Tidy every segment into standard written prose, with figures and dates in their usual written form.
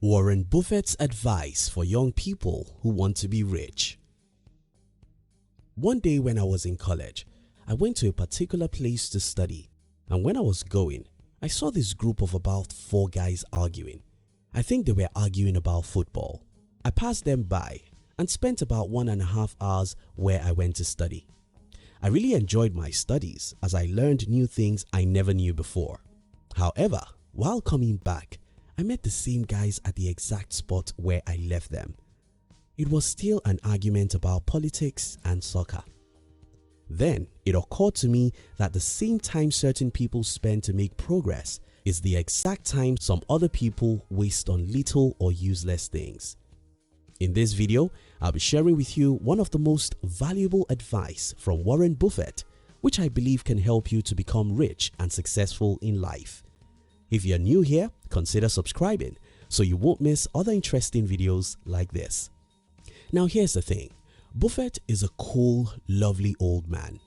Warren Buffett's advice for young people who want to be rich. One day when I was in college, I went to a particular place to study, and when I was going, I saw this group of about 4 guys arguing. I think they were arguing about football. I passed them by and spent about 1.5 hours where I went to study. I really enjoyed my studies as I learned new things I never knew before. However, while coming back, I met the same guys at the exact spot where I left them. It was still an argument about politics and soccer. Then it occurred to me that the same time certain people spend to make progress is the exact time some other people waste on little or useless things. In this video, I'll be sharing with you one of the most valuable advice from Warren Buffett, which I believe can help you to become rich and successful in life. If you're new here, consider subscribing so you won't miss other interesting videos like this. Now here's the thing, Buffett is a cool, lovely old man.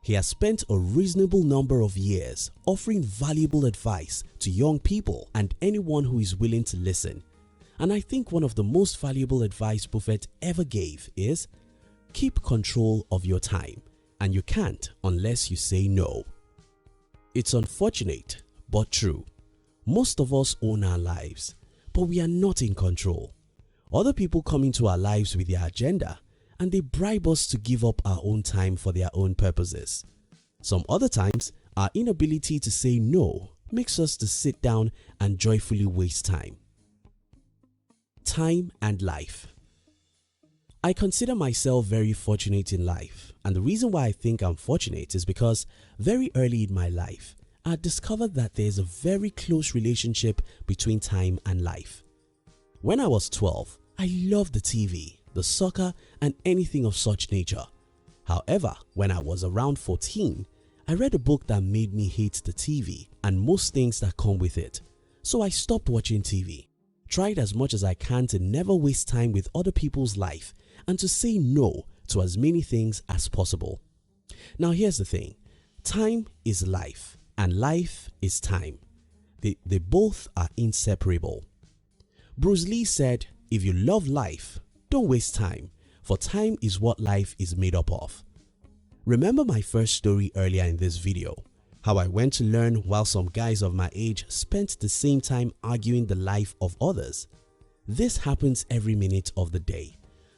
He has spent a reasonable number of years offering valuable advice to young people and anyone who is willing to listen. And I think one of the most valuable advice Buffett ever gave is, keep control of your time, and you can't unless you say no. It's unfortunate but true. Most of us own our lives, but we are not in control. Other people come into our lives with their agenda and they bribe us to give up our own time for their own purposes. Some other times, our inability to say no makes us to sit down and joyfully waste time. Time and life. I consider myself very fortunate in life, and the reason why I think I'm fortunate is because very early in my life, I discovered that there's a very close relationship between time and life. When I was 12, I loved the TV, the soccer, and anything of such nature. However, when I was around 14, I read a book that made me hate the TV and most things that come with it. So I stopped watching TV, tried as much as I can to never waste time with other people's life and to say no to as many things as possible. Now here's the thing, time is life and life is time. They both are inseparable. Bruce Lee said, if you love life, don't waste time, for time is what life is made up of. Remember my first story earlier in this video, how I went to learn while some guys of my age spent the same time arguing the life of others. This happens every minute of the day.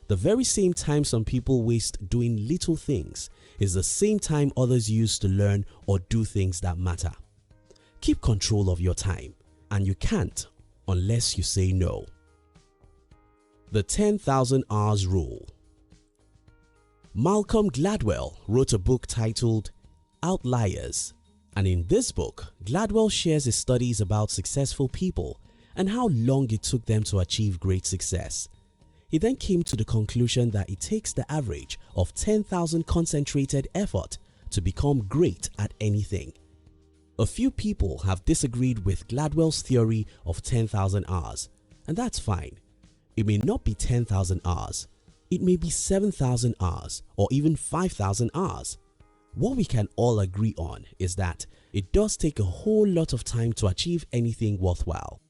The very same time some people waste doing little things is the same time others use to learn or do things that matter. Keep control of your time, and you can't unless you say no. The 10,000 Hours Rule. Malcolm Gladwell wrote a book titled Outliers, and in this book, Gladwell shares his studies about successful people and how long it took them to achieve great success. He then came to the conclusion that it takes the average of 10,000 concentrated effort to become great at anything. A few people have disagreed with Gladwell's theory of 10,000 hours, and that's fine. It may not be 10,000 hours, it may be 7,000 hours or even 5,000 hours. What we can all agree on is that it does take a whole lot of time to achieve anything worthwhile.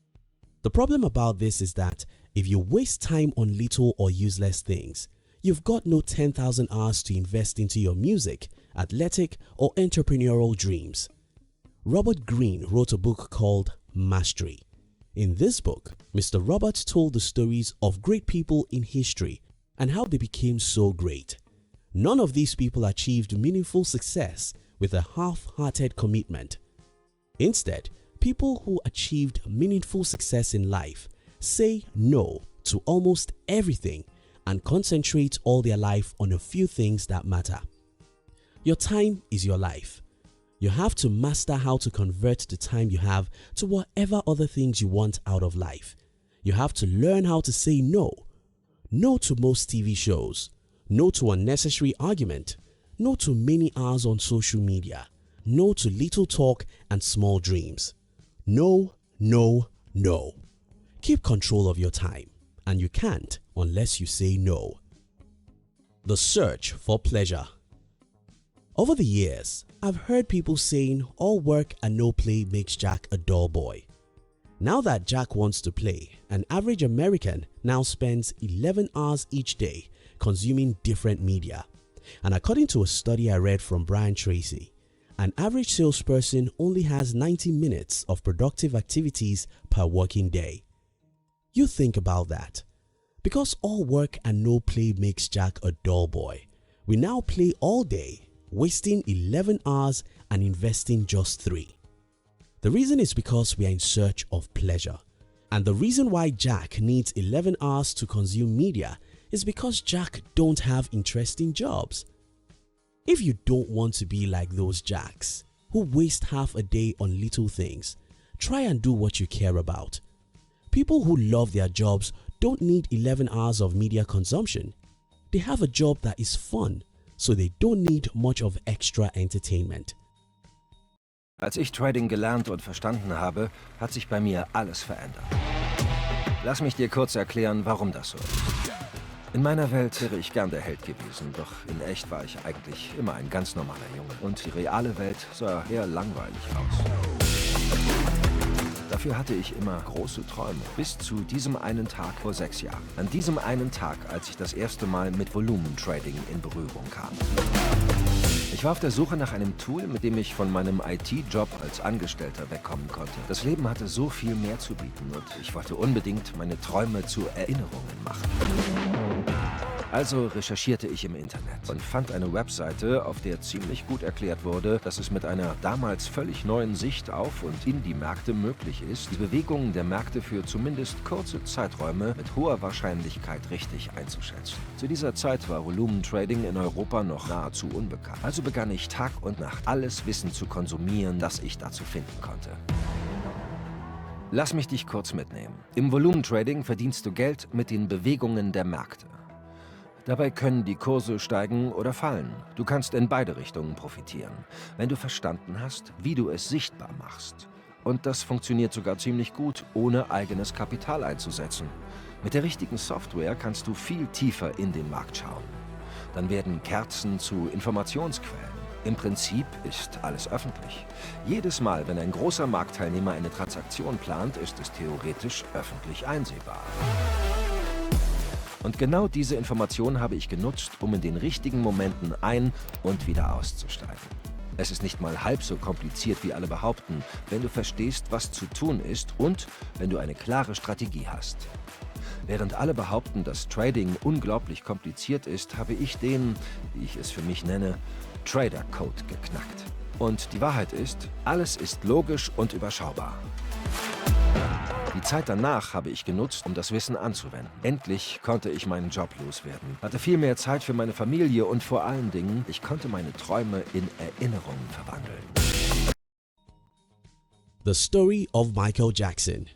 The problem about this is that if you waste time on little or useless things, you've got no 10,000 hours to invest into your music, athletic, or entrepreneurial dreams. Robert Greene wrote a book called Mastery. In this book, Mr. Robert told the stories of great people in history and how they became so great. None of these people achieved meaningful success with a half-hearted commitment. Instead, people who achieved meaningful success in life say no to almost everything and concentrate all their life on a few things that matter. Your time is your life. You have to master how to convert the time you have to whatever other things you want out of life. You have to learn how to say no. No to most TV shows. No to unnecessary argument. No to many hours on social media. No to little talk and small dreams. No, no, no. Keep control of your time, and you can't unless you say no. The search for pleasure. Over the years, I've heard people saying all work and no play makes Jack a dull boy. Now that Jack wants to play, an average American now spends 11 hours each day consuming different media. And according to a study I read from Brian Tracy, an average salesperson only has 90 minutes of productive activities per working day. You think about that. Because all work and no play makes Jack a dull boy, we now play all day, wasting 11 hours and investing just 3. The reason is because we are in search of pleasure. And the reason why Jack needs 11 hours to consume media is because Jack don't have interesting jobs. If you don't want to be like those Jacks who waste half a day on little things, try and do what you care about. People who love their jobs don't need 11 hours of media consumption. They have a job that is fun, so they don't need much of extra entertainment. Als ich Trading gelernt und verstanden habe, hat sich bei mir alles verändert. Lass mich dir kurz erklären, warum das so ist. In meiner Welt wäre ich gern der Held gewesen, doch in echt war ich eigentlich immer ein ganz normaler Junge. Und die reale Welt sah eher langweilig aus. Dafür hatte ich immer große Träume, bis zu diesem einen Tag vor 6 Jahren. An diesem einen Tag, als ich das erste Mal mit Volumentrading in Berührung kam. Ich war auf der Suche nach einem Tool, mit dem ich von meinem IT-Job als Angestellter wegkommen konnte. Das Leben hatte so viel mehr zu bieten und ich wollte unbedingt meine Träume zu Erinnerungen machen. Also recherchierte ich im Internet und fand eine Webseite, auf der ziemlich gut erklärt wurde, dass es mit einer damals völlig neuen Sicht auf und in die Märkte möglich ist, die Bewegungen der Märkte für zumindest kurze Zeiträume mit hoher Wahrscheinlichkeit richtig einzuschätzen. Zu dieser Zeit war Volumentrading in Europa noch nahezu unbekannt. Also begann ich Tag und Nacht alles Wissen zu konsumieren, das ich dazu finden konnte. Lass mich dich kurz mitnehmen. Im Volumentrading verdienst du Geld mit den Bewegungen der Märkte. Dabei können die Kurse steigen oder fallen. Du kannst in beide Richtungen profitieren, wenn du verstanden hast, wie du es sichtbar machst. Und das funktioniert sogar ziemlich gut, ohne eigenes Kapital einzusetzen. Mit der richtigen Software kannst du viel tiefer in den Markt schauen. Dann werden Kerzen zu Informationsquellen. Im Prinzip ist alles öffentlich. Jedes Mal, wenn ein großer Marktteilnehmer eine Transaktion plant, ist es theoretisch öffentlich einsehbar. Und genau diese Information habe ich genutzt, um in den richtigen Momenten ein- und wieder auszusteigen. Es ist nicht mal halb so kompliziert, wie alle behaupten, wenn du verstehst, was zu tun ist und wenn du eine klare Strategie hast. Während alle behaupten, dass Trading unglaublich kompliziert ist, habe ich den, wie ich es für mich nenne, Trader-Code geknackt. Und die Wahrheit ist, alles ist logisch und überschaubar. Die Zeit danach habe ich genutzt, um das Wissen anzuwenden. Endlich konnte ich meinen Job loswerden, hatte viel mehr Zeit für meine Familie und vor allen Dingen, ich konnte meine Träume in Erinnerungen verwandeln. The story of Michael Jackson.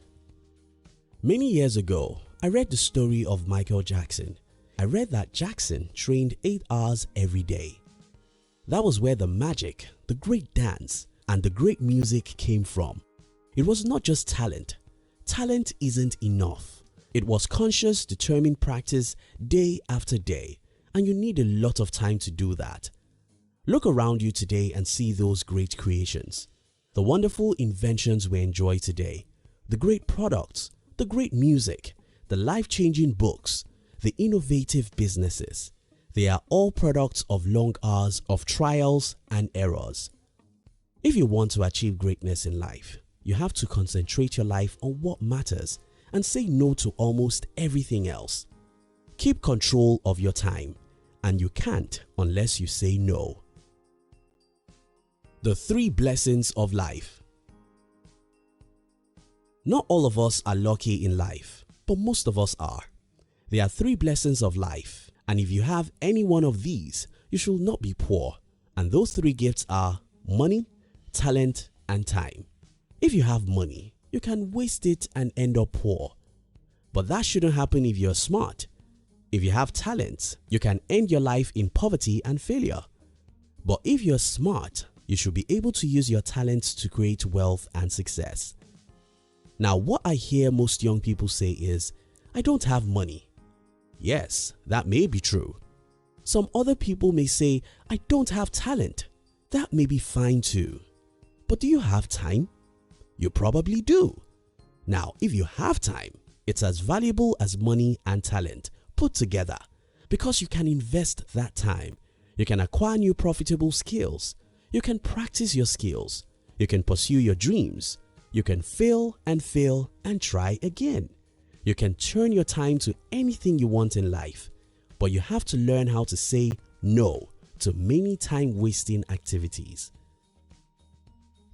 Many years ago, I read the story of Michael Jackson. I read that Jackson trained 8 hours every day. That was where the magic, the great dance, and the great music came from. It was not just talent. Talent isn't enough. It was conscious, determined practice day after day, and you need a lot of time to do that. Look around you today and see those great creations, the wonderful inventions we enjoy today, the great products, the great music, the life-changing books, the innovative businesses. They are all products of long hours of trials and errors. If you want to achieve greatness in life, you have to concentrate your life on what matters and say no to almost everything else. Keep control of your time, and you can't unless you say no. The 3 blessings of life. Not all of us are lucky in life, but most of us are. There are 3 blessings of life, and if you have any one of these, you should not be poor. And those 3 gifts are money, talent, and time. If you have money, you can waste it and end up poor. But that shouldn't happen if you're smart. If you have talent, you can end your life in poverty and failure. But if you're smart, you should be able to use your talents to create wealth and success. Now, what I hear most young people say is, I don't have money. Yes, that may be true. Some other people may say, I don't have talent. That may be fine too. But do you have time? You probably do. Now, if you have time, it's as valuable as money and talent put together because you can invest that time. You can acquire new profitable skills. You can practice your skills. You can pursue your dreams. You can fail and try again. You can turn your time to anything you want in life, but you have to learn how to say no to many time-wasting activities.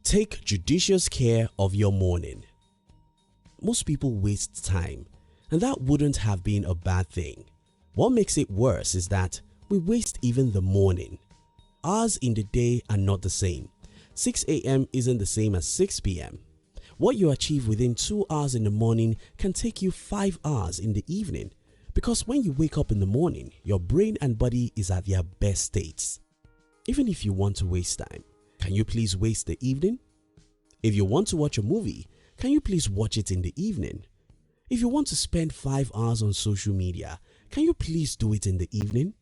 Take judicious care of your morning. Most people waste time, and that wouldn't have been a bad thing. What makes it worse is that we waste even the morning. Hours in the day are not the same. 6 a.m. isn't the same as 6 p.m. What you achieve within 2 hours in the morning can take you 5 hours in the evening, because when you wake up in the morning, your brain and body is at their best states. Even if you want to waste time, can you please waste the evening? If you want to watch a movie, can you please watch it in the evening? If you want to spend 5 hours on social media, can you please do it in the evening?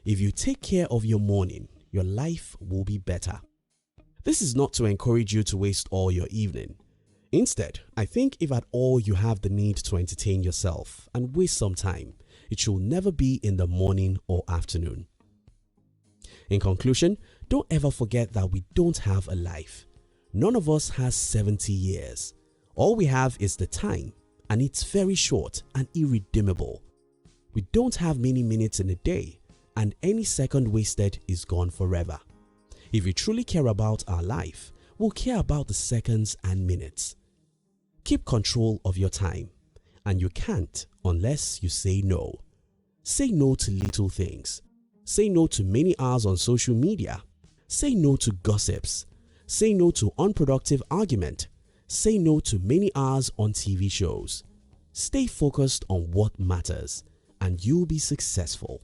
If you take care of your morning, your life will be better. This is not to encourage you to waste all your evening. Instead, I think if at all you have the need to entertain yourself and waste some time, it should never be in the morning or afternoon. In conclusion, don't ever forget that we don't have a life. None of us has 70 years. All we have is the time, and it's very short and irredeemable. We don't have many minutes in a day, and any second wasted is gone forever. If we truly care about our life, we'll care about the seconds and minutes. Keep control of your time, and you can't unless you say no. Say no to little things. Say no to many hours on social media. Say no to gossips. Say no to unproductive argument. Say no to many hours on TV shows. Stay focused on what matters, and you'll be successful.